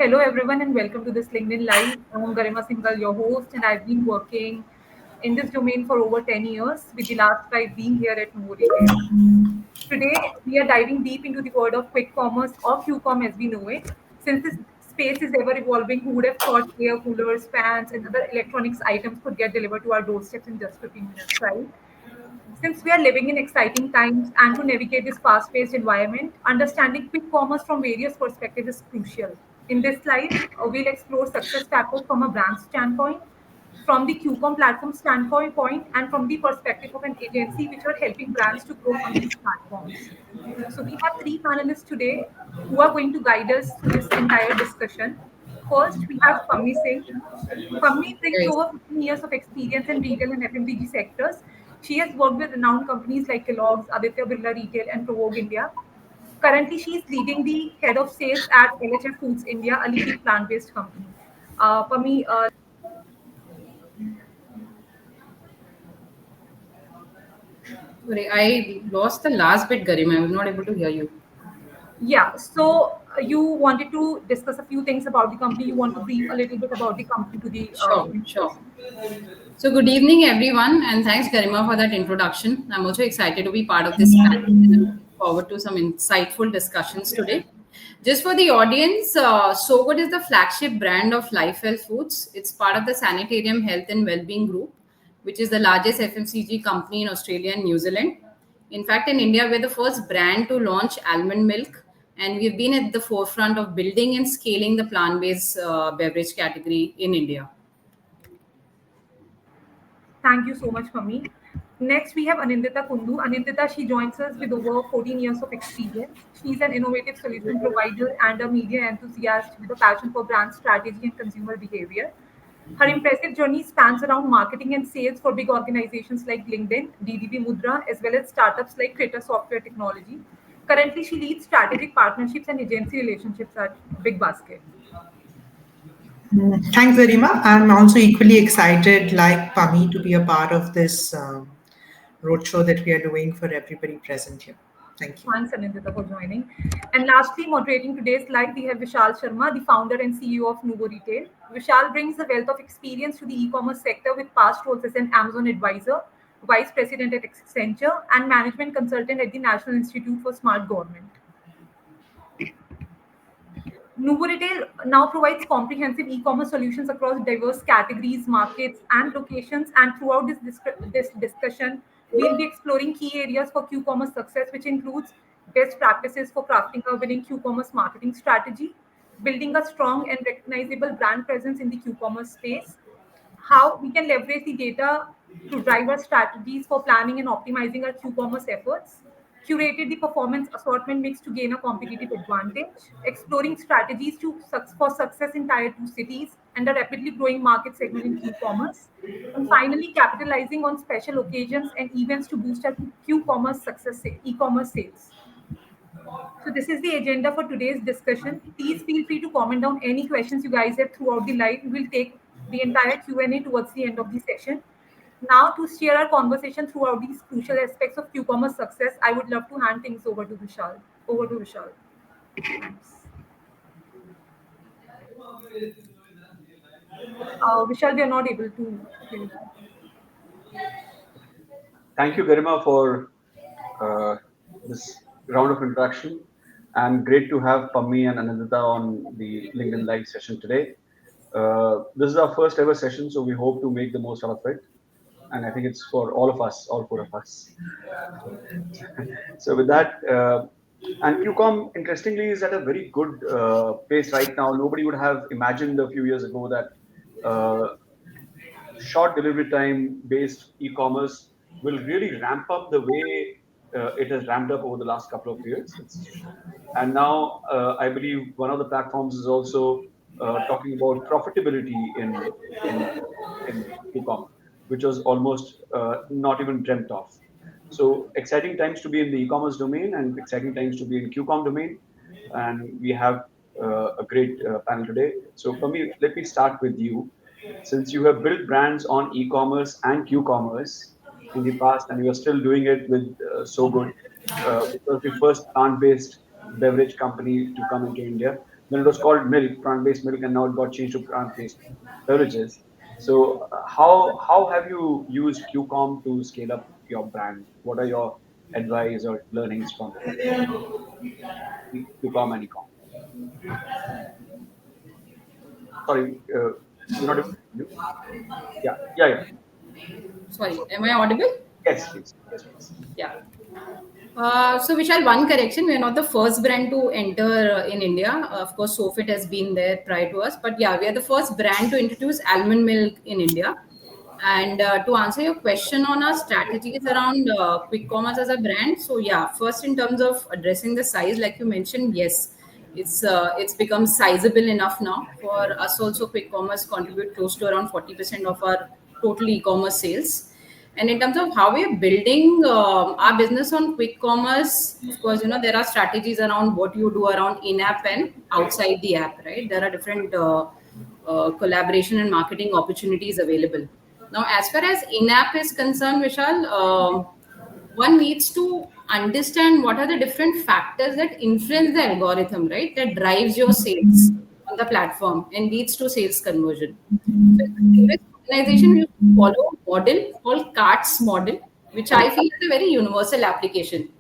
Hello, everyone, and welcome to this LinkedIn Live. I'm Garima Singhal, your host, and I've been working in this domain for over 10 years, with the last 5 being here at Nuvo Retail. Today, we are diving deep into the world of quick commerce or QCom as we know it. Since this space is ever evolving, who would have thought air coolers, fans, and other electronics items could get delivered to our doorsteps in just 15 minutes, right? Since we are living in exciting times and to navigate this fast paced environment, understanding quick commerce from various perspectives is crucial. In this slide, we'll explore success factors from a brand standpoint, from the QCOM platform standpoint, and from the perspective of an agency which are helping brands to grow on these platforms. So, we have three panelists today who are going to guide us through this entire discussion. First, we have Pammi Singh. Pammi brings Yes. over 15 years of experience in retail and FMCG sectors. She has worked with renowned companies like Kellogg's, Aditya Birla Retail, and Provoke India. Currently, she is leading the head of sales at LHF Foods India, a leading plant-based company. Pammi, Sorry, I lost the last bit, Garima. I was not able to hear you. yeah. So you wanted to discuss a few things about the company. You want to brief a little bit about the company to the Sure, audience. sure. So, good evening, everyone, and thanks, Garima, for that introduction. I'm also excited to be part of this panel and I'm looking forward to some insightful discussions today. Just for the audience, So Good is the flagship brand of Lifewell Foods. It's part of the Sanitarium Health and Wellbeing Group, which is the largest FMCG company in Australia and New Zealand. In fact, in India, we're the first brand to launch almond milk, and we've been at the forefront of building and scaling the plant-based beverage category in India. Thank you so much, Mami. Next, we have Anindita Kundu. Anindita, she joins us with over 14 years of experience. She's an innovative solution provider and a media enthusiast with a passion for brand strategy and consumer behavior. Her impressive journey spans around marketing and sales for big organizations like LinkedIn, DDB Mudra, as well as startups like Krita Software Technology. Currently, she leads strategic partnerships and agency relationships at Big Basket. Thanks, Zarima. I'm also equally excited, like Pami, to be a part of this roadshow that we are doing for everybody present here. Thank you. Thanks, Anindita, for joining. And lastly, moderating today's live, we have Vishal Sharma, the founder and CEO of Nuvo Retail. Vishal brings a wealth of experience to the e-commerce sector with past roles as an Amazon advisor, vice president at Accenture, and management consultant at the National Institute for Smart Government. Nuvo Retail now provides comprehensive e-commerce solutions across diverse categories, markets, and locations. And throughout this discussion, we'll be exploring key areas for Q-commerce success, which includes best practices for crafting a winning Q-commerce marketing strategy, building a strong and recognizable brand presence in the Q-commerce space, how we can leverage the data to drive our strategies for planning and optimizing our Q-commerce efforts, curated the performance assortment mix to gain a competitive advantage, exploring strategies for success in tier 2 cities and a rapidly growing market segment in Q-commerce, and finally capitalizing on special occasions and events to boost our Q-commerce success, e-commerce sales. So this is the agenda for today's discussion. Please feel free to comment down any questions you guys have throughout the live. We will take the entire Q&A towards the end of the session. Now, to steer our conversation throughout these crucial aspects of Q-commerce success, I would love to hand things over to Vishal. Over to Vishal. Vishal, we are not able to hear you. Thank you, Garima, for uh, this round of introduction. And great to have Pammi and Anandita on the LinkedIn Live session today. This is our first ever session, so we hope to make the most out of it. And I think it's for all of us, all four of us. So with that, and QCOM, interestingly, is at a very good pace right now. Nobody would have imagined a few years ago that short delivery time based e-commerce will really ramp up the way it has ramped up over the last couple of years. And now I believe one of the platforms is also talking about profitability in e-com, which was almost not even dreamt of. So exciting times to be in the e-commerce domain and exciting times to be in QCOM domain. And we have a great panel today. So for me, let me start with you. Since you have built brands on e-commerce and Q-commerce in the past, and you are still doing it with So Good, which was the first plant-based beverage company to come into India. when it was called milk, plant-based milk, and now it got changed to plant-based beverages. So how have you used QCOM to scale up your brand? What are your advice or learnings from QCOM and ECOM? Sorry, you're not able to hear you. Yeah, yeah, yeah. Sorry, am I audible? Yes, please. Yes, please. Yeah. So Vishal, one correction: we are not the first brand to enter in India. Of course, Sofit has been there prior to us, but yeah, we are the first brand to introduce almond milk in India. And to answer your question on our strategies around quick commerce as a brand, so yeah, first in terms of addressing the size, like you mentioned, yes, it's become sizable enough now for us. Also, quick commerce contribute close to around 40% of our total e-commerce sales. And in terms of how we are building our business on quick commerce, of course, there are strategies around what you do around in-app and outside the app, right? There are different collaboration and marketing opportunities available. Now, as far as in-app is concerned, Vishal, one needs to understand what are the different factors that influence the algorithm, right? That drives your sales on the platform and leads to sales conversion. So in the previous organization, we used to follow a model called CARTS model, which I feel is a very universal application.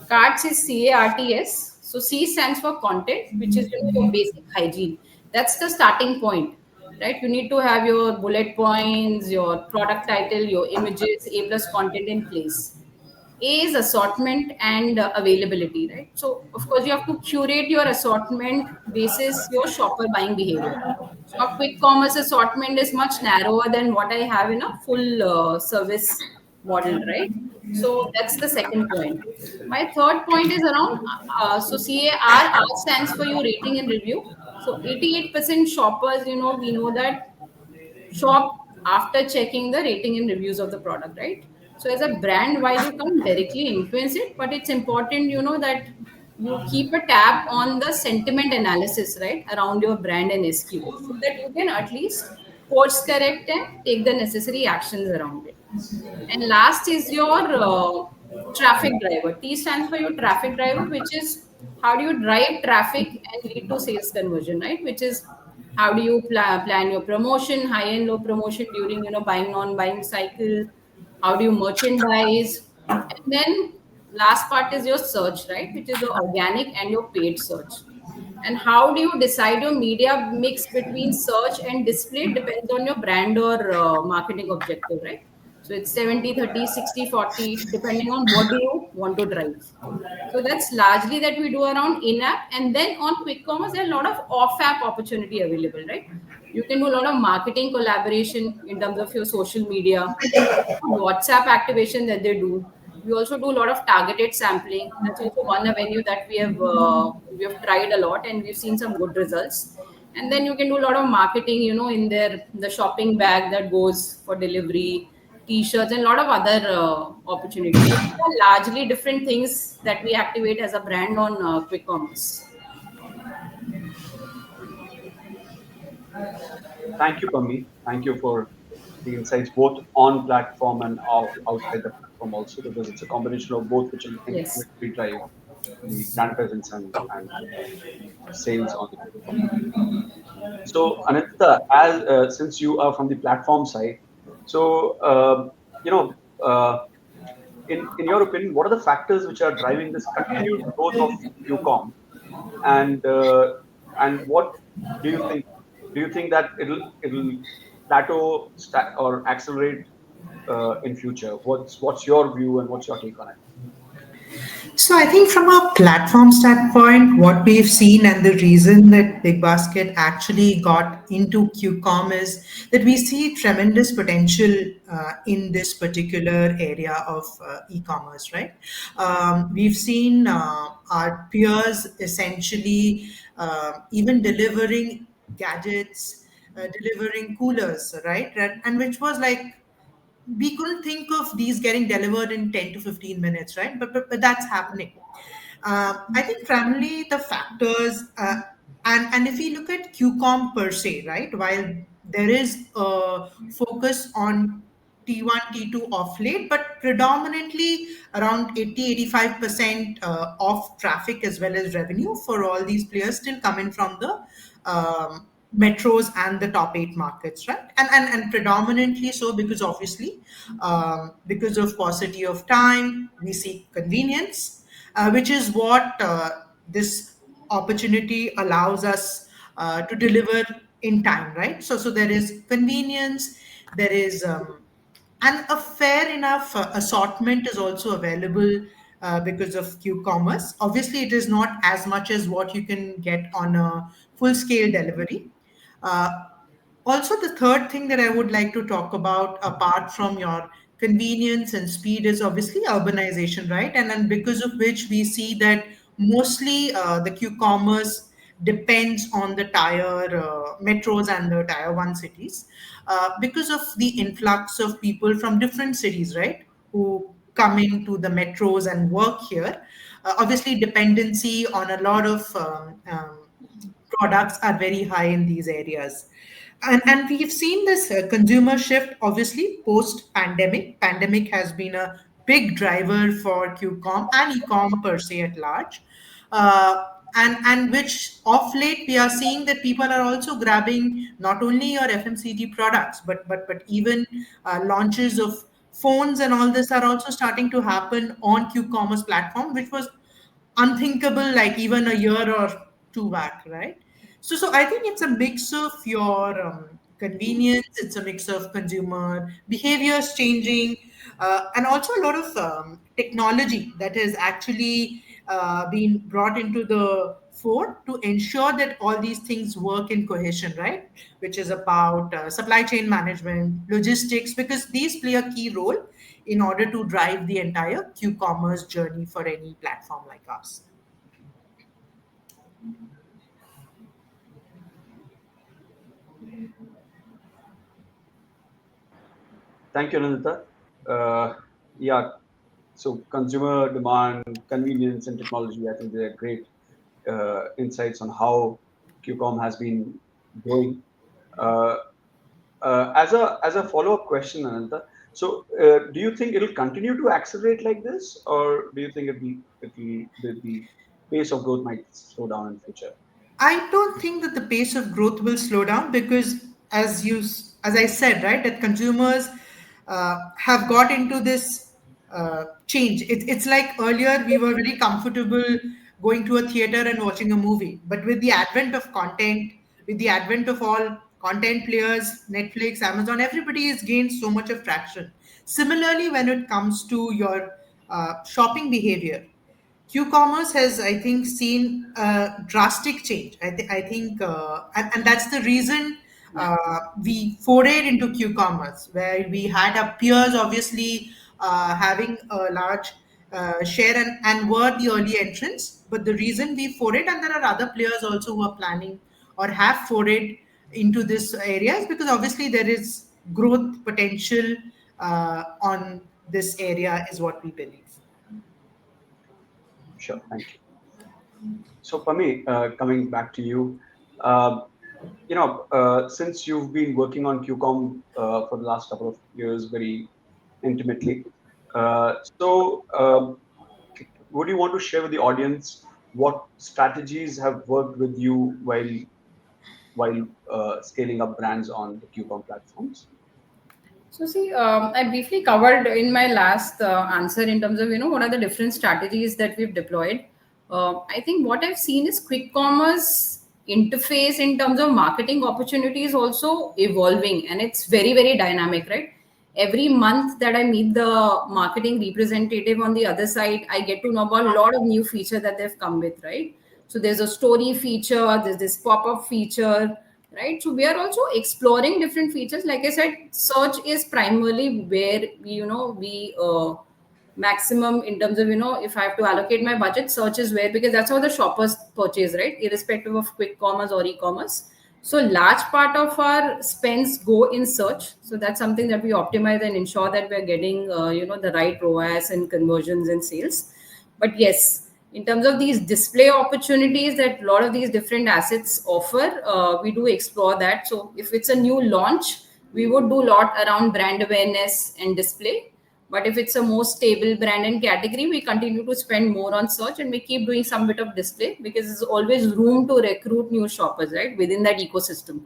CARTS is CARTS. So C stands for content, which is your basic hygiene. That's the starting point, right? You need to have your bullet points, your product title, your images, A plus content in place. A is assortment and availability, right? So, of course, you have to curate your assortment basis your shopper buying behavior. So, a quick commerce assortment is much narrower than what I have in a full service model, right? So, that's the second point. My third point is around so CAR, R stands for your rating and review. So, 88% shoppers, we know that shop after checking the rating and reviews of the product, right? So as a brand, while you can't directly influence it, but it's important, that you keep a tab on the sentiment analysis, right, around your brand and SQ, so that you can at least course correct and take the necessary actions around it. And last is your traffic driver. T stands for your traffic driver, which is how do you drive traffic and lead to sales conversion, right? Which is how do you plan your promotion, high and low promotion during buying non-buying cycle? How do you merchandise? And then last part is your search, right? Which is the organic and your paid search. And how do you decide your media mix between search and display? It depends on your brand or marketing objective, right? So it's 70/30, 60/40, depending on what do you want to drive. So that's largely that we do around in-app. And then on quick commerce, there are a lot of off-app opportunity available, right? You can do a lot of marketing collaboration in terms of your social media, WhatsApp activation that they do. We also do a lot of targeted sampling. That's also one avenue that we have tried a lot and we've seen some good results. And then you can do a lot of marketing, in the shopping bag that goes for delivery, t-shirts, and a lot of other opportunities. So these are largely different things that we activate as a brand on quick commerce. Thank you, Pammi. Thank you for the insights both on platform and outside the platform also, because it's a combination of both which will Yes. ultimately drive the brand presence and sales on the platform. So, Anita, as since you are from the platform side, so you know, uh, in your opinion, what are the factors which are driving this continued growth of QCOM, and what do you think? Do you think that it'll plateau or accelerate in future? What's your view and what's your take on it? So I think from a platform standpoint, what we've seen and the reason that Big Basket actually got into QCOM is that we see tremendous potential in this particular area of e-commerce, right? We've seen our peers essentially even delivering gadgets, delivering coolers, right? And which was like we couldn't think of these getting delivered in 10 to 15 minutes, right? But that's happening. I think primarily the factors, and if we look at QCOM per se, right, while there is a focus on T1, T2 off late, but predominantly around 80-85% of traffic as well as revenue for all these players still coming from the metros and the top 8 markets, right? And predominantly so because obviously, because of paucity of time, we seek convenience, which is what this opportunity allows us to deliver in time, right? So there is convenience, there is and a fair enough assortment is also available because of Q-commerce. Obviously, it is not as much as what you can get on a full-scale delivery. Uh, Also, the third thing that I would like to talk about, apart from your convenience and speed, is obviously urbanization, right? And because of which we see that mostly the Q-commerce depends on the tier metros and the tier one cities because of the influx of people from different cities, right? Who come into the metros and work here. Obviously, dependency on a lot of products are very high in these areas. And we've seen this consumer shift, obviously, post pandemic. Pandemic has been a big driver for QCom and ecom per se at large. Uh, and which of late we are seeing that people are also grabbing not only your FMCG products, but even launches of phones and all this are also starting to happen on Q-commerce platform, which was unthinkable like even a year or two back, right? So I think it's a mix of your convenience, it's a mix of consumer behaviors changing, and also a lot of technology that has actually been brought into the fore to ensure that all these things work in cohesion, right? Which is about supply chain management, logistics, because these play a key role in order to drive the entire Q-commerce journey for any platform like us. Thank you, Anandita. Yeah, so consumer demand, convenience, and technology, I think they're great insights on how QCOM has been growing. Uh, as a follow-up question, Ananta, so do you think it'll continue to accelerate like this, or do you think the pace of growth might slow down in future? I don't think that the pace of growth will slow down because, as I said, right, that consumers have got into this change. It's like earlier we were very comfortable going to a theater and watching a movie, but with the advent of content, with the advent of all content players, Netflix, Amazon, everybody has gained so much of traction. Similarly, when it comes to your shopping behavior, Q-commerce has, I think, seen a drastic change. I think, and that's the reason we forayed into Q-commerce, where we had our peers obviously having a large share and were the early entrants. But the reason we forayed, and there are other players also who are planning or have forayed into this area, is because obviously there is growth potential on this area, is what we believe. Sure, thank you. So, Pami, coming back to you, uh, since you've been working on QCOM for the last couple of years very intimately, so would you want to share with the audience what strategies have worked with you while scaling up brands on the QCOM platforms? So see, I briefly covered in my last answer in terms of what are the different strategies that we've deployed. I think what I've seen is quick commerce interface in terms of marketing opportunities also evolving, and it's very dynamic, right? Every month that I meet the marketing representative on the other side, I get to know about a lot of new feature that they've come with, right? So there's a story feature, there's this pop-up feature, right? So we are also exploring different features. Like I said, search is primarily where we maximum in terms of if I have to allocate my budget, search is where, because that's how the shoppers purchase, right? Irrespective of quick commerce or e-commerce. So large part of our spends go in search. So that's something that we optimize and ensure that we're getting the right ROAS and conversions and sales. But yes, in terms of these display opportunities that a lot of these different assets offer, we do explore that. So if it's a new launch, We would do a lot around brand awareness and display. But if it's a more stable brand and category, we continue to spend more on search and we keep doing some bit of display because there's always room to recruit new shoppers, right, within that ecosystem.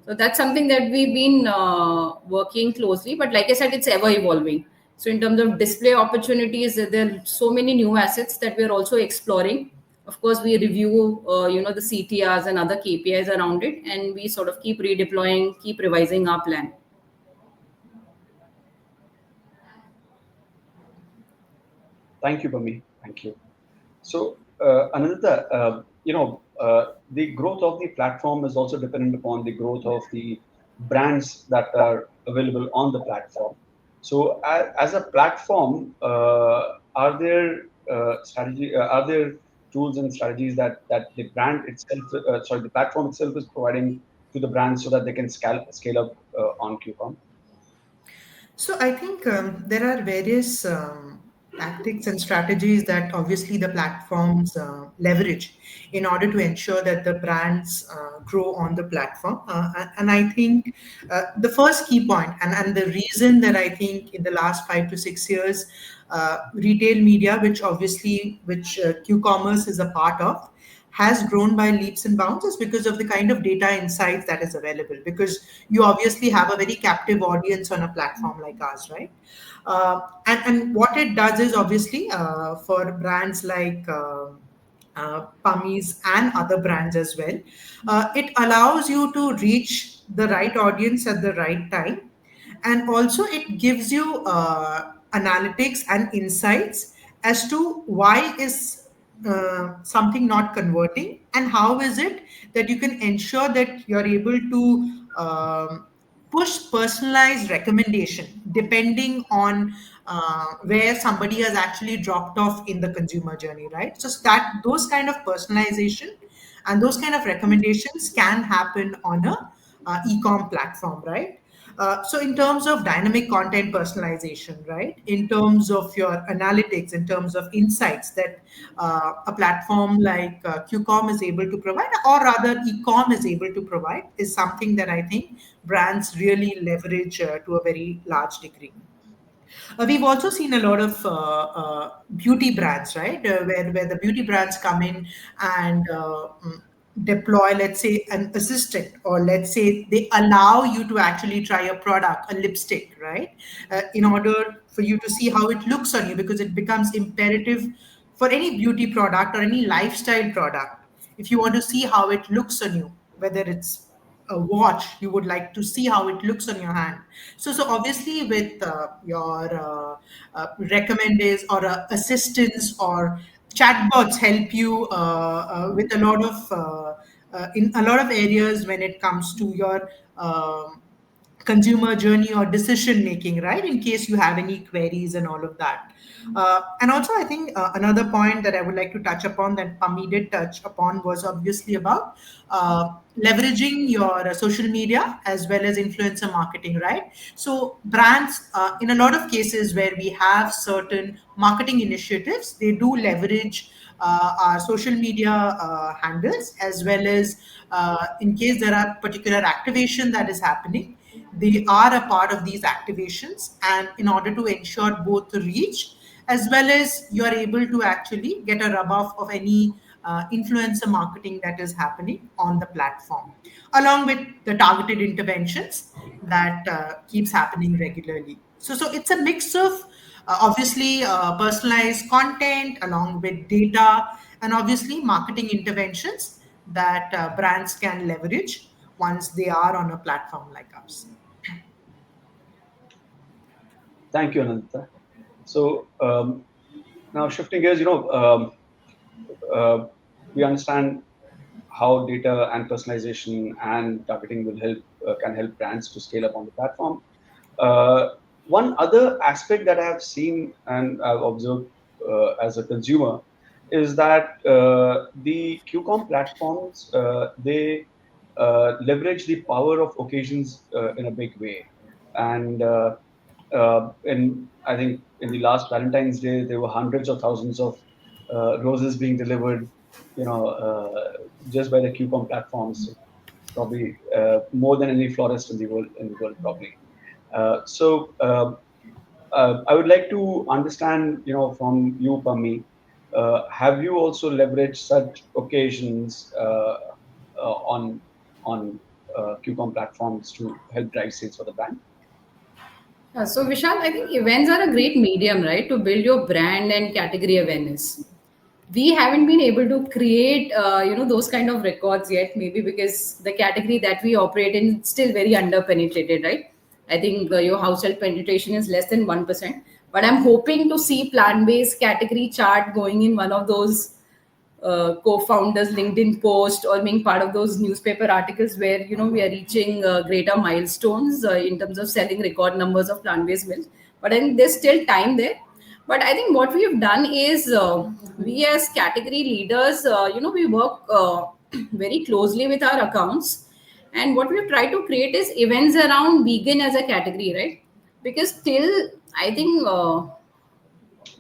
So that's something that we've been working closely. But like I said, it's ever evolving. So in terms of display opportunities, there are so many new assets that we're also exploring. Of course, we review, the CTRs and other KPIs around it, and we sort of keep redeploying, keep revising our plan. Thank you, Bami. Thank you. So, Anandita, the growth of the platform is also dependent upon the growth of the brands that are available on the platform. So, as a platform, are there are there tools and strategies that the brand itself, the platform itself is providing to the brands so that they can scale up on QCOM? So I think there are various tactics and strategies that obviously the platforms leverage in order to ensure that the brands grow on the platform. And I think the first key point, and the reason that I think in the last 5 to 6 years, retail media, which Q-commerce is a part of, has grown by leaps and bounds is because of the kind of data insights that is available. Because you obviously have a very captive audience on a platform like ours, right? And what it does is obviously for brands like Pummies and other brands as well, it allows you to reach the right audience at the right time, and also it gives you analytics and insights as to why is something not converting, and how is it that you can ensure that you're able to push personalized recommendation depending on where somebody has actually dropped off in the consumer journey, right? So that those kind of personalization and those kind of recommendations can happen on a e-com platform, right? So in terms of dynamic content personalization, right? In terms of your analytics, in terms of insights that a platform like QCOM is able to provide, or rather e-com is able to provide, is something that I think brands really leverage to a very large degree. We've also seen a lot of beauty brands, right? Where the beauty brands come in and deploy, let's say, an assistant, or let's say they allow you to actually try a product, a lipstick, right? In order for you to see how it looks on you, because it becomes imperative for any beauty product or any lifestyle product. If you want to see how it looks on you, whether it's a watch, you would like to see how it looks on your hand. So obviously with your recommenders or assistants or chatbots help you with a lot of in a lot of areas when it comes to your consumer journey or decision making, right? In case you have any queries and all of that. And also, I think another point that I would like to touch upon that Pami did touch upon was obviously about leveraging your social media as well as influencer marketing, right? So, brands, in a lot of cases where we have certain marketing initiatives, they do leverage our social media handles, as well as in case there are particular activation that is happening, they are a part of these activations, and in order to ensure both reach as well as you are able to actually get a rub off of any influencer marketing that is happening on the platform, along with the targeted interventions that keeps happening regularly. So it's a mix of obviously personalized content along with data, and obviously marketing interventions that brands can leverage once they are on a platform like ours. Thank you, Ananta. So now shifting gears, uh, we understand how data and personalization and targeting will help can help brands to scale up on the platform. Uh, One other aspect that I have seen and I've observed as a consumer is that the QCOM platforms they leverage the power of occasions in a big way, and in I think in the last Valentine's Day there were hundreds of thousands of roses being delivered, just by the QCOM platforms. probably more than any florist in the world, probably. So I would like to understand, from you, Pami, have you also leveraged such occasions on QCOM platforms to help drive sales for the brand? So Vishal, I think events are a great medium, right, to build your brand and category awareness. We haven't been able to create, those kind of records yet. Maybe because the category that we operate in is still very under penetrated, right? I think your household penetration is less than 1%. But I'm hoping to see plant-based category chart going in one of those co-founders LinkedIn post or being part of those newspaper articles where we are reaching greater milestones in terms of selling record numbers of plant-based milks. But I think there's still time there. But I think what we have done is we as category leaders, we work very closely with our accounts, and what we've tried to create is events around vegan as a category, right? Because till I think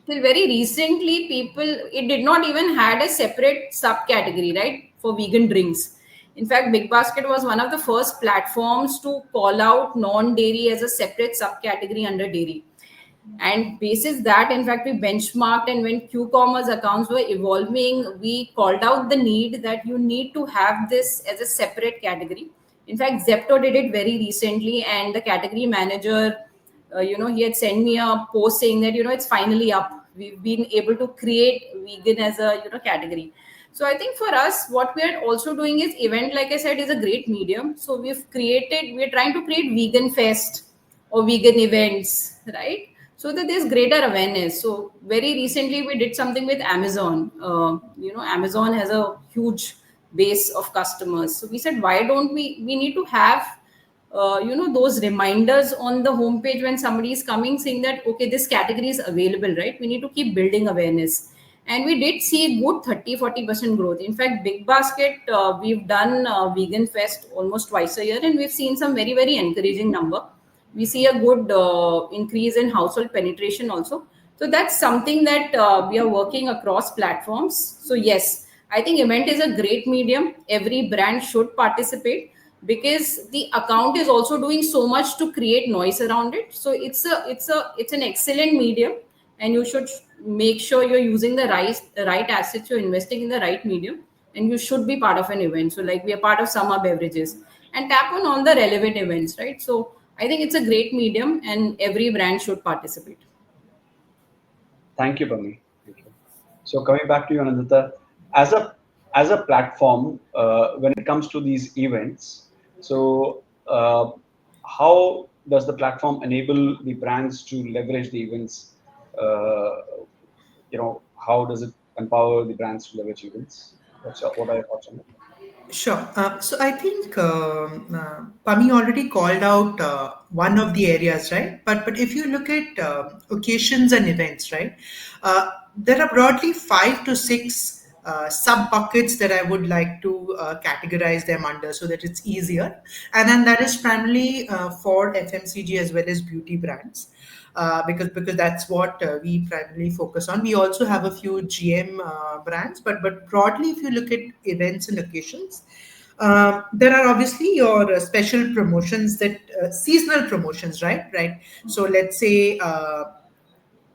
till very recently people, it did not even had a separate subcategory, right, for vegan drinks. In fact, Big Basket was one of the first platforms to call out non dairy as a separate subcategory under dairy. And basis that, in fact, we benchmarked, and when Q-commerce accounts were evolving, we called out the need that you need to have this as a separate category. In fact, Zepto did it very recently, and the category manager, he had sent me a post saying that it's finally up. We've been able to create vegan as a category. So I think for us, what we are also doing is event, like I said, is a great medium. So we're trying to create vegan fest or vegan events, right? So that there's greater awareness. So very recently we did something with Amazon. Amazon has a huge base of customers. So we said, why don't we need to have those reminders on the homepage when somebody is coming saying that okay, this category is available, right? We need to keep building awareness. And we did see good 30-40% growth. In fact, Big Basket, we've done Vegan Fest almost twice a year, and we've seen some very, very encouraging number. We see a good increase in household penetration also. So that's something that we are working across platforms. So yes, I think event is a great medium. Every brand should participate because the account is also doing so much to create noise around it. So it's an excellent medium, and you should make sure you're using the right assets, you're investing in the right medium, and you should be part of an event. So like we are part of Summer Beverages and tap on all the relevant events, right? So I think it's a great medium and every brand should participate. Thank you, Pami. Thank you. So coming back to you, Anandita, as a platform, when it comes to these events, so how does the platform enable the brands to leverage the events? Uh, how does it empower the brands to leverage events? What are your thoughts on it? Sure. So I think Pami already called out one of the areas, right? But if you look at occasions and events, right, there are broadly 5 to 6 sub buckets that I would like to categorize them under so that it's easier. And then that is primarily for FMCG as well as beauty brands. Because that's what we primarily focus on. We also have a few GM brands, but broadly, if you look at events and occasions, there are obviously your special promotions that seasonal promotions, right? Right. So let's say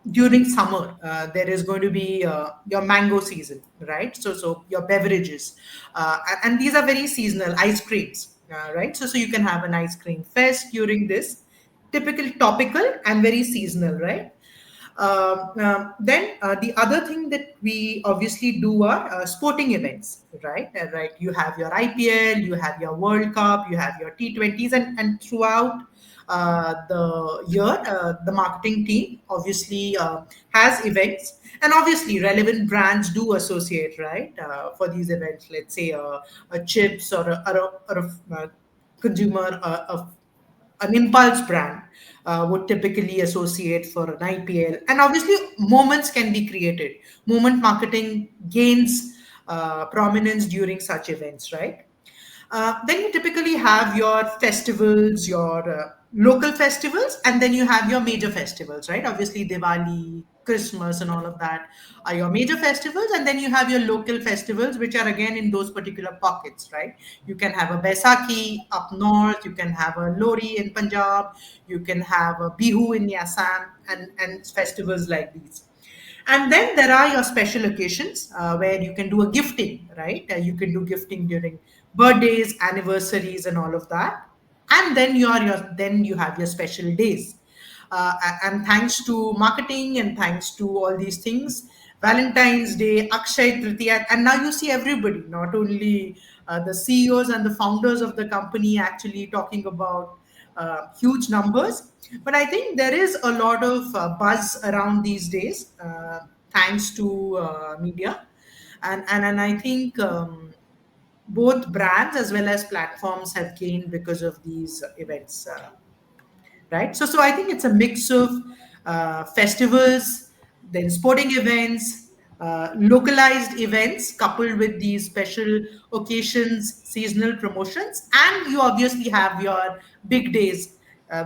during summer there is going to be your mango season, right? So your beverages, and these are very seasonal. Ice creams, right? So you can have an ice cream fest during this, typical, topical, and very seasonal, right? Then the other thing that we obviously do are sporting events, right? Right. You have your IPL, you have your World Cup, you have your T20s, and throughout the year, the marketing team obviously has events, and obviously relevant brands do associate, right, for these events. Let's say a chips or a consumer of an impulse brand would typically associate for an IPL. And obviously, moments can be created. Moment marketing gains prominence during such events, right? Then you typically have your festivals, your local festivals, and then you have your major festivals, right? Obviously, Diwali, Christmas and all of that are your major festivals, and then you have your local festivals, which are again in those particular pockets, right? You can have a Baisakhi up north, you can have a Lori in Punjab, you can have a Bihu in Assam, and festivals like these. And then there are your special occasions where you can do a gifting, right? You can do gifting during birthdays, anniversaries, and all of that. And then you have your special days. And thanks to marketing and thanks to all these things, Valentine's Day, Akshay Tritiya, and now you see everybody, not only the CEOs and the founders of the company, actually talking about huge numbers. But I think there is a lot of buzz around these days, thanks to media, and I think both brands as well as platforms have gained because of these events. Right? So I think it's a mix of festivals, then sporting events, localized events coupled with these special occasions, seasonal promotions, and you obviously have your big days,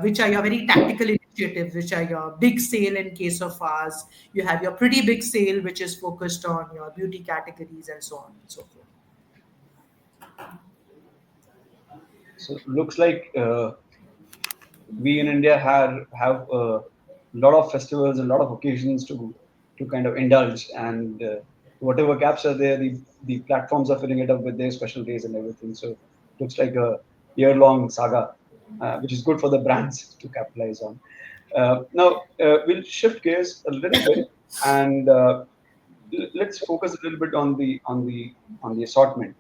which are your very tactical initiatives, which are your big sale in case of ours. You have your pretty big sale, which is focused on your beauty categories and so on and so forth. So looks like we in India have a lot of festivals and a lot of occasions to kind of indulge, and whatever gaps are there, the platforms are filling it up with their special days and everything. So looks like a year-long saga, which is good for the brands to capitalize on. Now we'll shift gears a little bit, and let's focus a little bit on the assortment.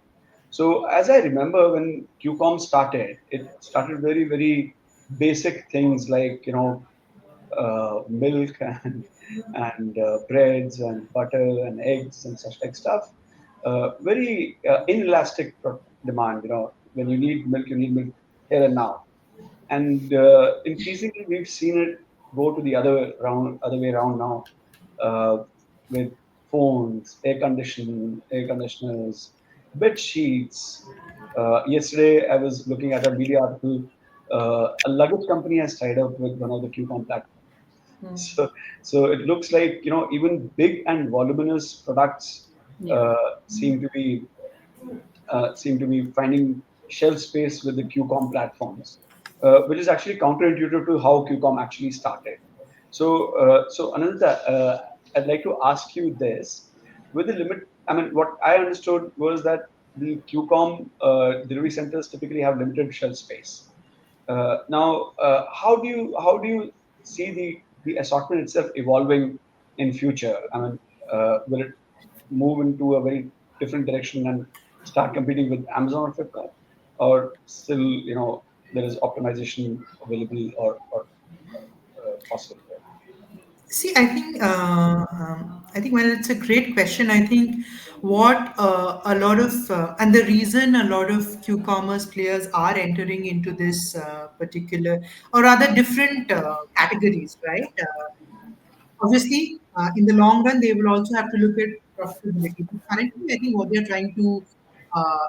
So as I remember, when QCOM started, it started very basic things like milk and breads and butter and eggs and such like stuff. Very inelastic demand. When you need milk, you need milk here and now. And increasingly, we've seen it go to the other way around now, uh, with phones, air conditioners, bed sheets. Yesterday, I was looking at a media article. A luggage company has tied up with one of the QCOM platforms. So, so it looks like even big and voluminous products Yeah. uh, seem to be finding shelf space with the QCOM platforms, which is actually counterintuitive to how QCOM actually started. So Ananta, I'd like to ask you this: with the limit, I mean, what I understood was that the QCOM delivery centers typically have limited shelf space. Now, how do you see the assortment itself evolving in future? I mean, will it move into a very different direction and start competing with Amazon or Flipkart, or still there is optimization available or possible there? See, I think well, it's a great question. I think what a lot of and the reason a lot of Q-commerce players are entering into this particular or rather different categories, right? Obviously, in the long run, they will also have to look at profitability. But currently, I think what they're trying to uh,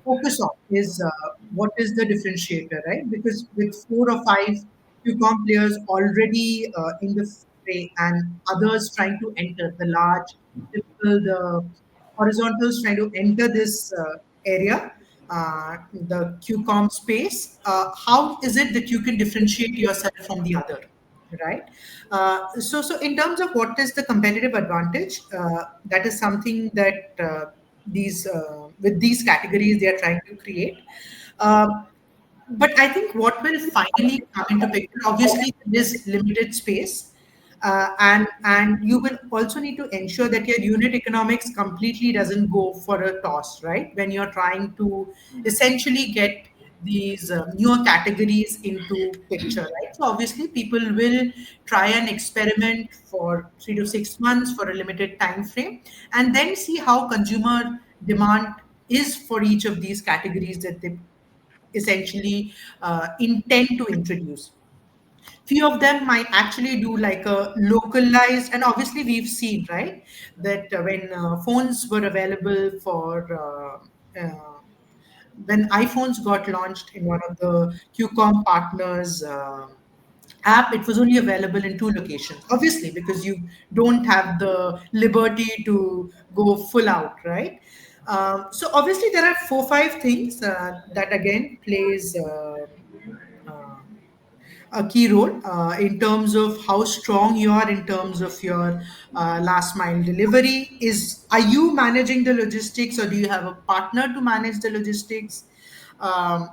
focus on is what is the differentiator, right? Because with 4 or 5 QCOM players already in the fray and others trying to enter the large, the horizontals trying to enter this area, the QCOM space, how is it that you can differentiate yourself from the other? Right. So in terms of what is the competitive advantage, that is something that these with these categories they are trying to create. Um, but I think what will finally come into picture, obviously, there is limited space, and you will also need to ensure that your unit economics completely doesn't go for a toss, right? When you're trying to essentially get these newer categories into picture, right? So obviously, people will try and experiment for 3 to 6 months for a limited time frame, and then see how consumer demand is for each of these categories that they essentially intend to introduce. Few of them might actually do like a localized, and obviously we've seen, right, that when phones were available for when iPhones got launched in one of the QCOM partners app, it was only available in 2 locations, obviously, because you don't have the liberty to go full out, right? So obviously there are 4 5 things that again plays uh, a key role in terms of how strong you are in terms of your last mile delivery. Is Are you managing the logistics, or do you have a partner to manage the logistics? um,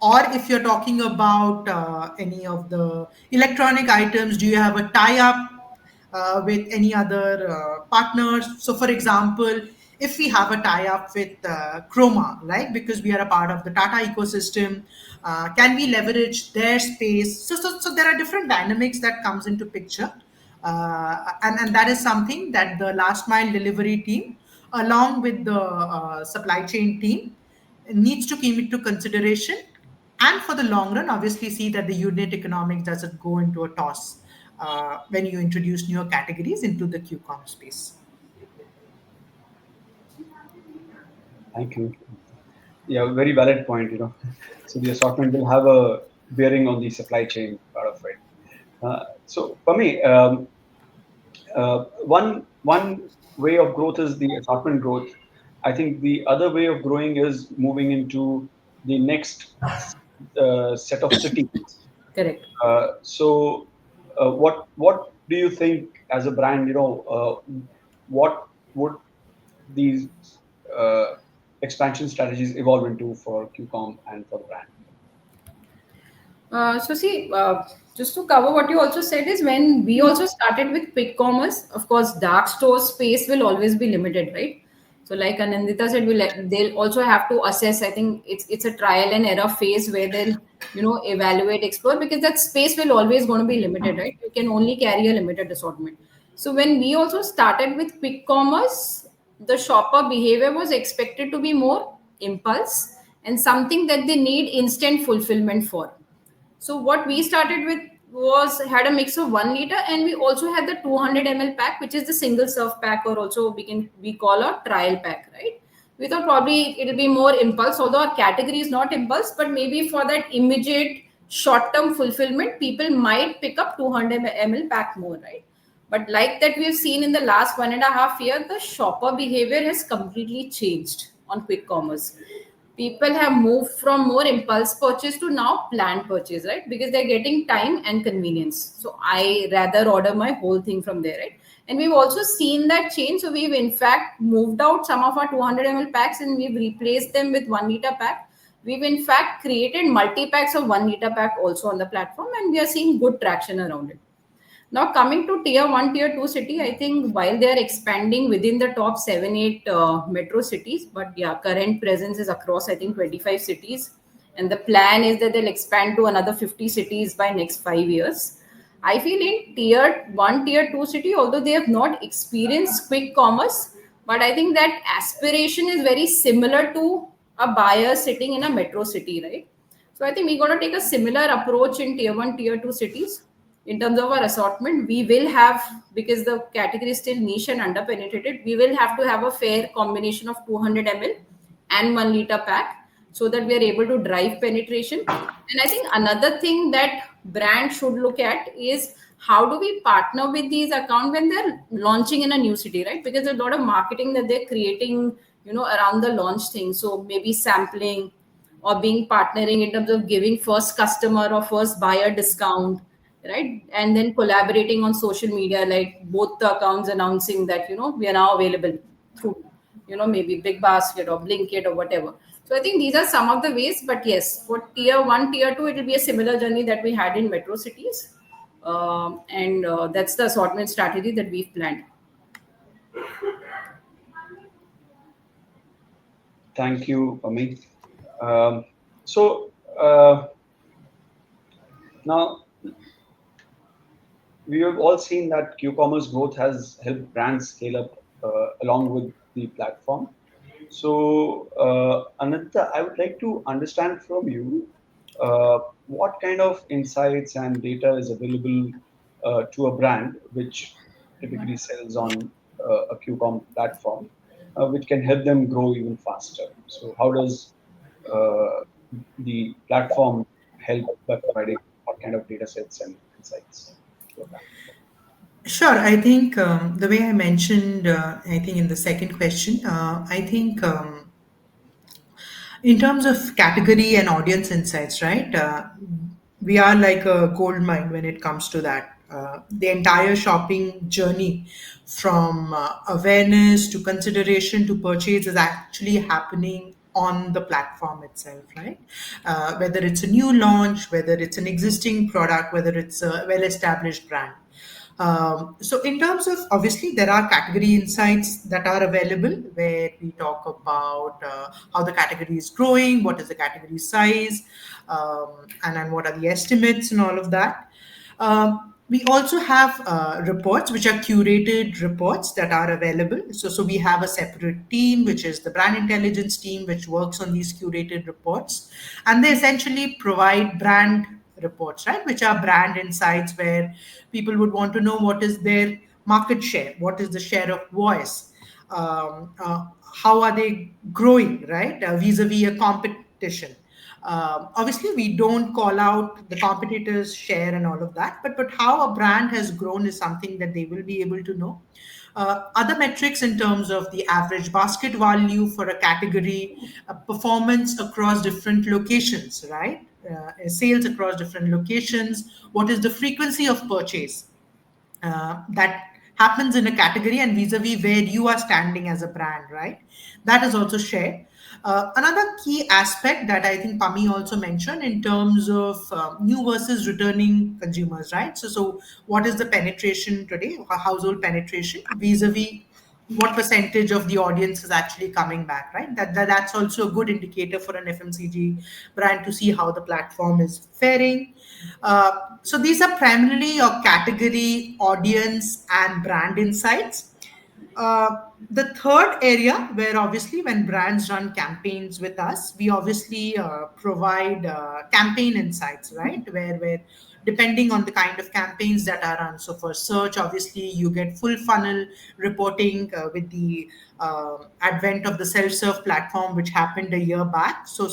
or if you're talking about any of the electronic items, do you have a tie-up with any other partners? So, for example, if we have a tie-up with Chroma, right, because we are a part of the Tata ecosystem, can we leverage their space? So there are different dynamics that comes into picture, and that is something that the last mile delivery team, along with the supply chain team, needs to keep into consideration, and for the long run obviously see that the unit economics doesn't go into a toss when you introduce newer categories into the qcom space. Thank you. Yeah, very valid point. So the assortment will have a bearing on the supply chain part of it. So for me, one way of growth is the assortment growth. I think the other way of growing is moving into the next set of cities. Correct. What do you think as a brand? What would these uh, expansion strategies evolve into for QCOM and for the brand? So see, just to cover what you also said is when we also started with quick commerce, of course, dark store space will always be limited, right? So like Anandita said, they'll also have to assess. I think it's a trial and error phase where they'll evaluate, explore, because that space will always going to be limited, right? You can only carry a limited assortment. So when we also started with quick commerce, the shopper behavior was expected to be more impulse and something that they need instant fulfillment for. So what we started with was had a mix of 1 liter, and we also had the 200 ml pack, which is the single serve pack, or also we call a trial pack, right? We thought probably it'll be more impulse, although our category is not impulse, but maybe for that immediate short term fulfillment, people might pick up 200 ml pack more, right? But like that we've seen in the last 1.5 year, the shopper behavior has completely changed on quick commerce. People have moved from more impulse purchase to now planned purchase, right? Because they're getting time and convenience. So I rather order my whole thing from there, right? And we've also seen that change. So we've in fact moved out some of our 200 ml packs and we've replaced them with 1 liter pack. We've in fact created multi packs of 1 liter pack also on the platform, and we are seeing good traction around it. Now, coming to tier one, tier two city, I think while they are expanding within the top 7, 8 metro cities, but yeah, current presence is across, I think, 25 cities. And the plan is that they'll expand to another 50 cities by next 5 years. I feel in tier one, tier two city, although they have not experienced quick commerce, but I think that aspiration is very similar to a buyer sitting in a metro city, right? So I think we're going to take a similar approach in tier one, tier two cities. In terms of our assortment, we will have, because the category is still niche and underpenetrated, we will have to have a fair combination of 200 ml and 1 liter pack so that we are able to drive penetration. And I think another thing that brand should look at is how do we partner with these accounts when they're launching in a new city, right? Because there's a lot of marketing that they're creating, around the launch thing. So maybe sampling or being partnering in terms of giving first customer or first buyer discount, right? And then collaborating on social media, like both the accounts announcing that we are now available through maybe Big Basket or Blinkit or whatever. So I think these are some of the ways. But yes, for tier one, tier two, it will be a similar journey that we had in metro cities. And that's the assortment strategy that we've planned. Thank you, Ami. So now we have all seen that Q-commerce growth has helped brands scale up along with the platform. So, Ananta, I would like to understand from you what kind of insights and data is available to a brand which typically sells on a QCom platform, which can help them grow even faster. So, how does uh, the platform help by providing what kind of data sets and insights to a platform? Sure. I think the way I mentioned, I think in the second question, I think in terms of category and audience insights, right? We are like a gold mine when it comes to that. The entire shopping journey from awareness to consideration to purchase is actually happening on the platform itself, right? Whether it's a new launch, whether it's an existing product, whether it's a well established brand. So, in terms of obviously, there are category insights that are available where we talk about how the category is growing, what is the category size, and then what are the estimates and all of that. We also have reports which are curated reports that are available. So we have a separate team, which is the brand intelligence team, which works on these curated reports, and they essentially provide brand reports, right, which are brand insights where people would want to know what is their market share, what is the share of voice, how are they growing, right, vis-a-vis a competition. Obviously, we don't call out the competitors' share and all of that, but how a brand has grown is something that they will be able to know. Other metrics in terms of the average basket value for a category, performance across different locations, right? Sales across different locations. What is the frequency of purchase? That happens in a category and vis-a-vis where you are standing as a brand, right? That is also shared. Another key aspect that I think Pami also mentioned in terms of new versus returning consumers, right? So what is the penetration today, household penetration vis-a-vis what percentage of the audience is actually coming back, right? That's also a good indicator for an FMCG brand to see how the platform is faring. So these are primarily your category, audience, and brand insights. The third area where obviously when brands run campaigns with us, we obviously provide campaign insights, right? Where depending on the kind of campaigns that are run. So for search, obviously you get full funnel reporting with the advent of the self-serve platform, which happened a year back. So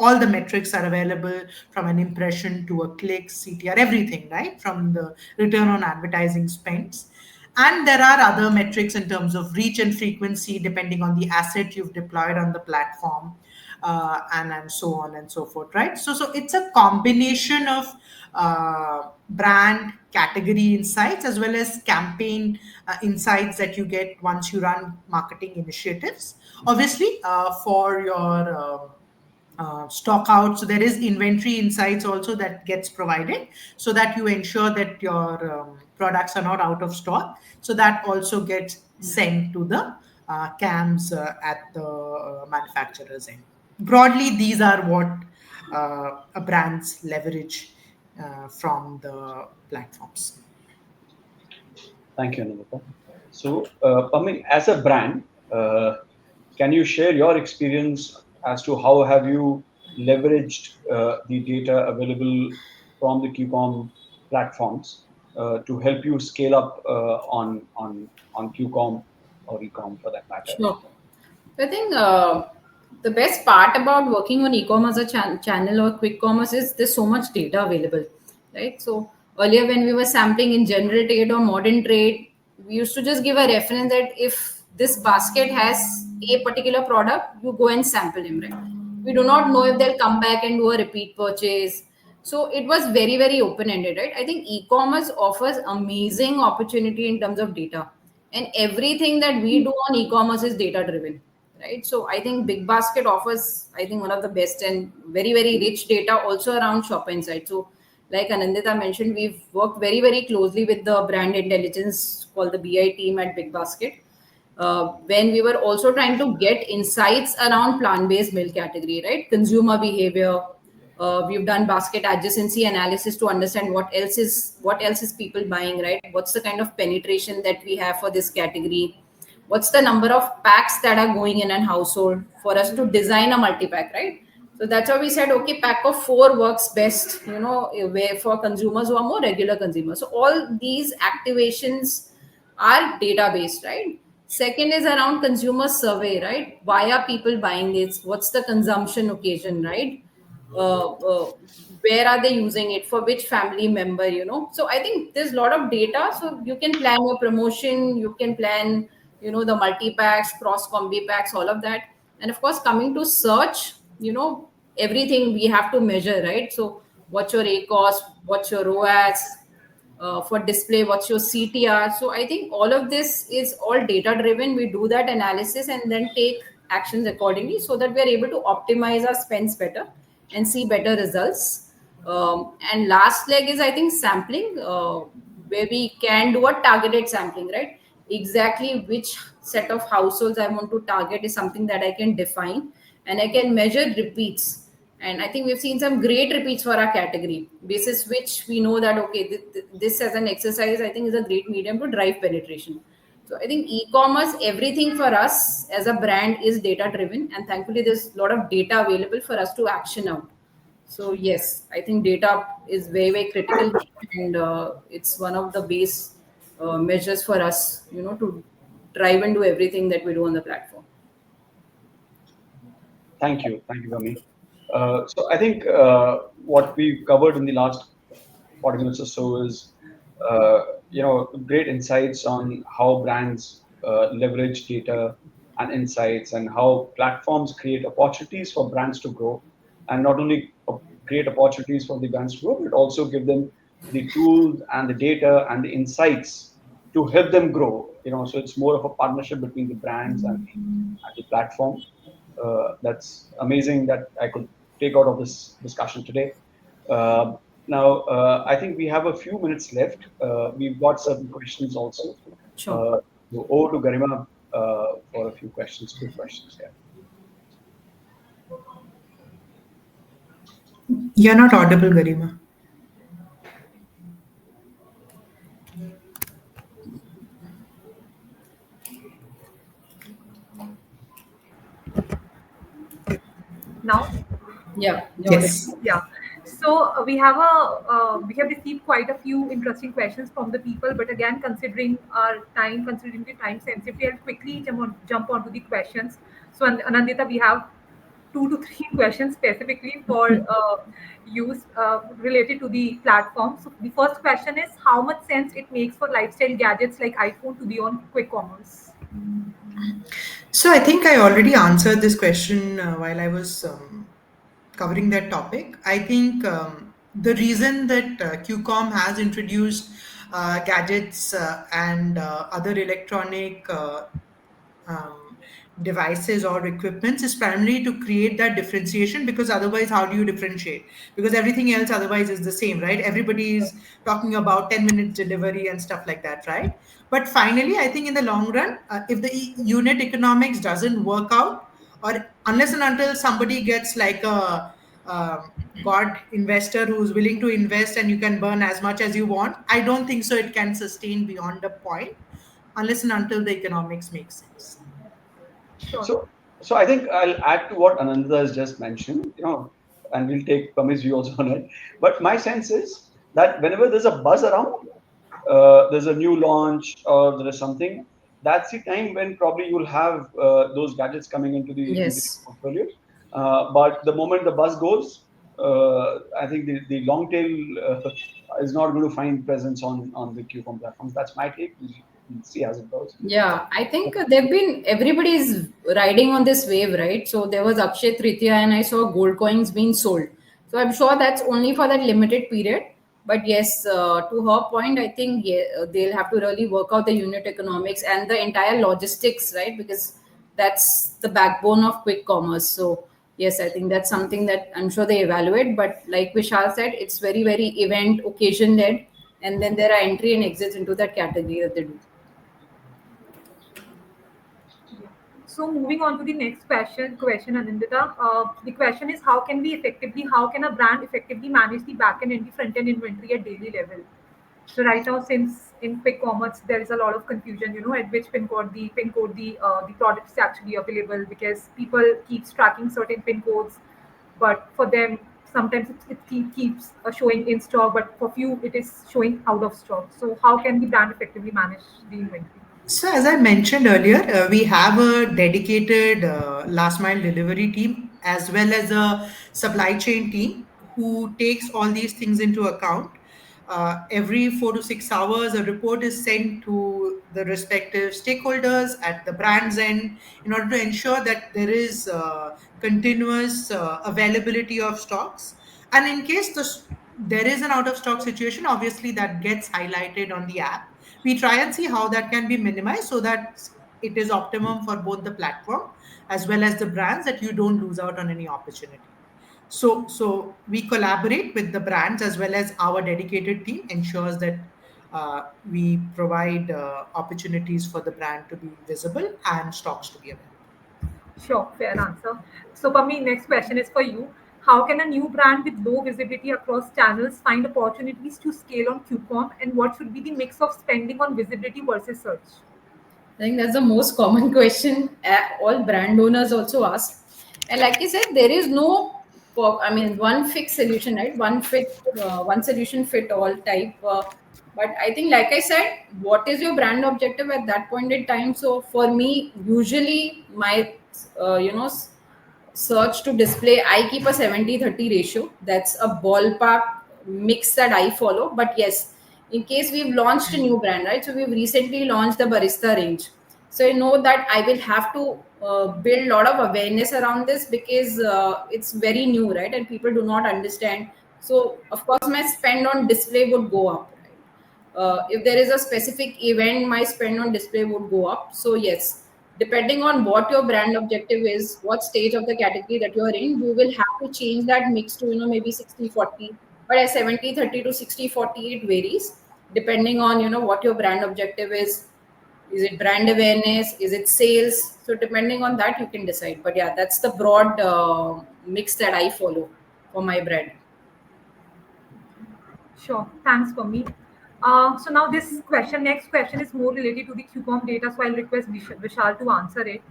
all the metrics are available from an impression to a click, CTR, everything, right? From the return on advertising spends. And there are other metrics in terms of reach and frequency, depending on the asset you've deployed on the platform, and so on and so forth, right? So it's a combination of brand category insights as well as campaign insights that you get once you run marketing initiatives. Obviously, for your stock out. So there is inventory insights also that gets provided so that you ensure that your products are not out of stock. So that also gets sent to the CAMs at the manufacturer's end. Broadly, these are what a brand's leverage from the platforms. Thank you, Anamita. So, Pammi, as a brand, can you share your experience as to how have you leveraged the data available from the QCOM platforms to help you scale up on QCOM or eCom for that matter? Sure. I think the best part about working on e-commerce as a channel or quick commerce is there's so much data available, right? So earlier when we were sampling in general trade or modern trade, we used to just give a reference that if this basket has a particular product, you go and sample him, right? We do not know if they'll come back and do a repeat purchase. So it was very, very open-ended, right? I think e-commerce offers amazing opportunity in terms of data, and everything that we do on e-commerce is data driven, right? So I think Big Basket offers, I think, one of the best and very, very rich data also around shop insight. So like Anandita mentioned, we've worked very, very closely with the brand intelligence called the BI team at Big Basket, when we were also trying to get insights around plant-based milk category, right? Consumer behavior. We've done basket adjacency analysis to understand what else is people buying, right? What's the kind of penetration that we have for this category? What's the number of packs that are going in a household for us to design a multi-pack, right? So that's why we said, okay, pack of four works best, where for consumers who are more regular consumers. So all these activations are data-based, right? Second is around consumer survey, right? Why are people buying this? What's the consumption occasion, right? where are they using it, for which family member, so I think there's a lot of data, so you can plan your promotion, you can plan, the multi packs, cross combi packs, all of that. And of course, coming to search, everything we have to measure, right? So what's your a cost, what's your ROAS, for display, what's your CTR. So I think all of this is all data driven. We do that analysis and then take actions accordingly, so that we are able to optimize our spends better and see better results. And last leg is, I think, sampling, where we can do a targeted sampling, right? Exactly which set of households I want to target is something that I can define, and I can measure repeats. And I think we've seen some great repeats for our category, basis which we know that, okay, this as an exercise, I think, is a great medium to drive penetration. So I think e-commerce, everything for us as a brand is data driven, and thankfully there's a lot of data available for us to action out. So yes, I think data is very, very critical, and it's one of the base measures for us, to drive and do everything that we do on the platform. Thank you, Gami. So I think what we've covered in the last 40 minutes or so is, uh, great insights on how brands leverage data and insights, and how platforms create opportunities for brands to grow, and not only create opportunities for the brands to grow, but also give them the tools and the data and the insights to help them grow. So it's more of a partnership between the brands and the platform. That's amazing that I could take out of this discussion today. Uh, Now, I think we have a few minutes left. We've got certain questions also. Sure. Uh, so over to Garima for a few questions, quick questions. Yeah. You're not audible, Garima. Now, Yeah, you're right. Yes. yeah. So we have received quite a few interesting questions from the people, but again, considering the time sensitivity, I'll quickly jump onto the questions. So Anandita, we have 2 to 3 questions specifically for use related to the platform. So the first question is, how much sense it makes for lifestyle gadgets like iPhone to be on quick commerce? So I think I already answered this question while I was covering that topic. I think the reason that QCOM has introduced gadgets and other electronic um, devices or equipments is primarily to create that differentiation, because otherwise how do you differentiate, because everything else otherwise is the same, right? Everybody is talking about 10 minutes delivery and stuff like that, right? But finally I think in the long run, if the unit economics doesn't work out, or unless and until somebody gets like a god investor who's willing to invest and you can burn as much as you want, I don't think so it can sustain beyond a point, unless and until the economics make sense. Sure. So, so I think I'll add to what Ananda has just mentioned, and we'll take Kami's view also on it. But my sense is that whenever there's a buzz around, there's a new launch or there is something, that's the time when probably you'll have those gadgets coming into the Yes. portfolio. But the moment the buzz goes, I think the long tail is not going to find presence on the QCOM platforms. That's my take. We'll see as it goes. Yeah, I think they've been everybody's riding on this wave, right? So there was Akshay Tritiya, and I saw gold coins being sold. So I'm sure that's only for that limited period. But yes, to her point, I think, yeah, they'll have to really work out the unit economics and the entire logistics, right? Because that's the backbone of quick commerce. So yes, I think that's something that I'm sure they evaluate. But like Vishal said, it's very, very event occasion led, and then there are entry and exits into that category that they do. Yeah. So moving on to the next question, Anindita. The question is, how can a brand effectively manage the back end and the front end inventory at daily level? So right now, since in quick commerce there is a lot of confusion, at which pin code the product is actually available, because people keeps tracking certain pin codes, but for them sometimes it keeps showing in stock, but for few it is showing out of stock. So how can the brand effectively manage the inventory? So, as I mentioned earlier, we have a dedicated last mile delivery team as well as a supply chain team who takes all these things into account. Every 4 to 6 hours, a report is sent to the respective stakeholders at the brand's end in order to ensure that there is continuous availability of stocks. And in case there is an out of stock situation, obviously that gets highlighted on the app. We try and see how that can be minimized so that it is optimum for both the platform as well as the brands, that you don't lose out on any opportunity. So we collaborate with the brands as well as our dedicated team ensures that we provide opportunities for the brand to be visible and stocks to be available. Sure, fair answer. So, Pami, next question is for you. How can a new brand with low visibility across channels find opportunities to scale on QCOM, and what should be the mix of spending on visibility versus search? I think that's the most common question all brand owners also ask. And like I said, there is no, I mean, one fixed solution, right? One solution fit all type. But I think, like I said, what is your brand objective at that point in time? So for me, usually my, you know, search to display, I keep a 70-30 ratio. That's a ballpark mix that I follow. But yes, in case we've launched a new brand, right? So we've recently launched the barista range. So I know that I will have to build a lot of awareness around this because it's very new, right? And people do not understand. So of course, my spend on display would go up, right? If there is a specific event, my spend on display would go up. So yes, depending on what your brand objective is, what stage of the category that you're in, you will have to change that mix to, maybe 60-40. But at 70-30 to 60-40, it varies depending on, what your brand objective is. Is it brand awareness? Is it sales? So depending on that, you can decide. But yeah, that's the broad mix that I follow for my brand. Sure, thanks for me. So now next question is more related to the QCOM data, so I'll request Vishal to answer it.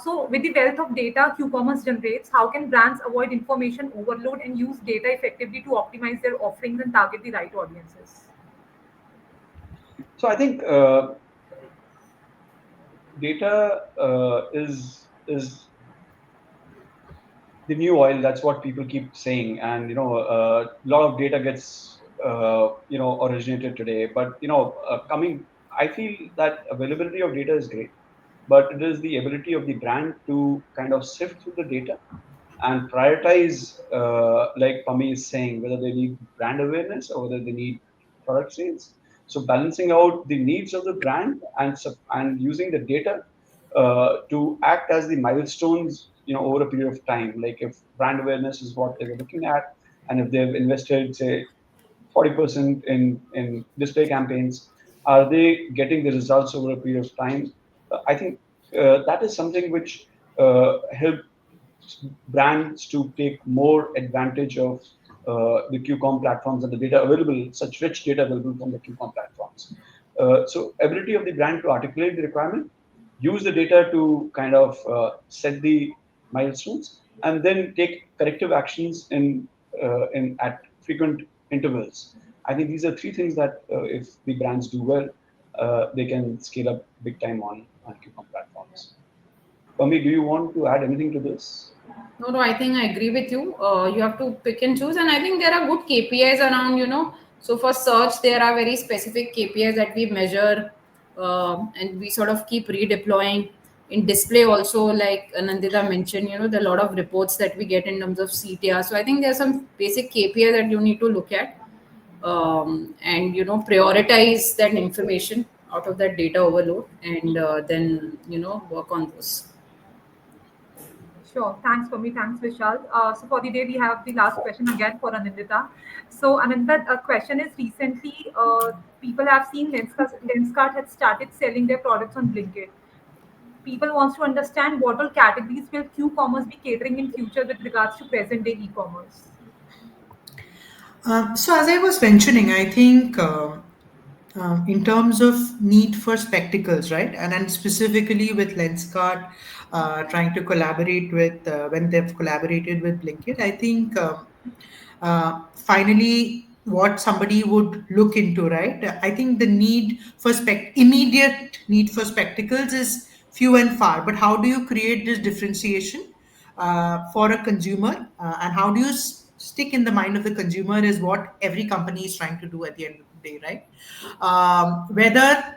So with the wealth of data QCommerce generates, how can brands avoid information overload and use data effectively to optimize their offerings and target the right audiences? So I think data is the new oil. That's what people keep saying, and a lot of data gets originated today. But coming, I feel that availability of data is great, but it is the ability of the brand to kind of sift through the data and prioritize, like Pami is saying, whether they need brand awareness or whether they need product sales. So balancing out the needs of the brand and using the data to act as the milestones, over a period of time. Like if brand awareness is what they were looking at, and if they've invested, say, 40% in display campaigns, are they getting the results over a period of time? I think that is something which help brands to take more advantage of the QCOM platforms and the data available, such rich data available from the QCOM platforms. So ability of the brand to articulate the requirement, use the data to kind of set the milestones, and then take corrective actions in at frequent intervals. I think these are three things that if the brands do well, they can scale up big time on QCOM platforms. Pami, do you want to add anything to this? No, I think I agree with you. You have to pick and choose, and I think there are good KPIs around. So for search, there are very specific KPIs that we measure, and we sort of keep redeploying. In display, also, like Anandita mentioned, there are a lot of reports that we get in terms of CTR. So I think there are some basic KPI that you need to look at, and prioritize that information out of that data overload, and then work on those. Sure. Thanks for me. Thanks, Vishal. So for the day, we have the last question again for Anandita. So Anandita, a question is recently people have seen Lenskart had started selling their products on Blinkit. People wants to understand what all categories will Q-commerce be catering in future with regards to present day e-commerce. So as I was mentioning, I think in terms of need for spectacles, right, and then specifically with Lenskart trying to collaborate with when they've collaborated with Blinkit, I think finally what somebody would look into, right? I think the need for immediate need for spectacles is few and far, but how do you create this differentiation for a consumer, and how do you stick in the mind of the consumer is what every company is trying to do at the end of the day, right? Whether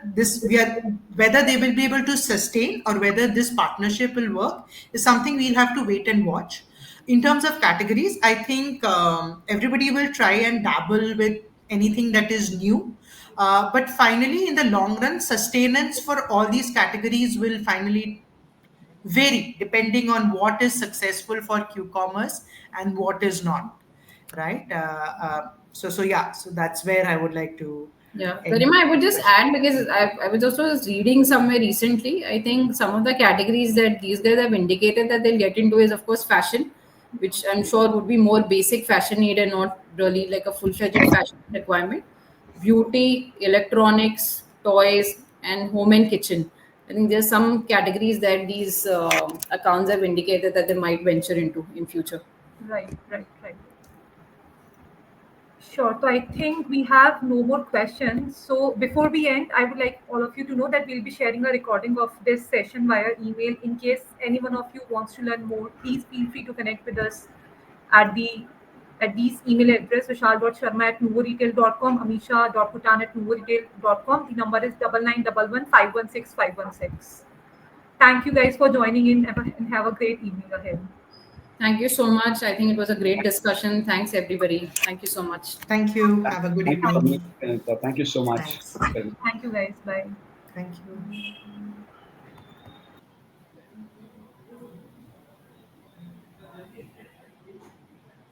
they will be able to sustain or whether this partnership will work is something we'll have to wait and watch. In terms of categories, I think everybody will try and dabble with anything that is new. But finally, in the long run, sustenance for all these categories will finally vary depending on what is successful for Q-commerce and what is not, right? So yeah, so that's where I would like to Yeah, end Garima, I would the just question. add because I was also reading somewhere recently. I think some of the categories that these guys have indicated that they'll get into is, of course, fashion, which I'm sure would be more basic fashion need and not really like a full-fledged fashion requirement. Beauty, electronics, toys, and home and kitchen. I think there's some categories that these accounts have indicated that they might venture into in future. Right, right, right. Sure. So I think we have no more questions. So before we end, I would like all of you to know that we'll be sharing a recording of this session via email. In case any one of you wants to learn more, please feel free to connect with us at the at these email address vishal.sharma@nuvoretail.com, amisha.putan@nuvoretail.com. The number is 9911 516 516. Thank you guys for joining in and have a great evening ahead. Thank you so much. I think it was a great discussion. Thanks, everybody. Thank you so much. Thank you. Have a good Thank you for evening. me. Thank you so much. Thanks. Thank you guys. Bye. Thank you.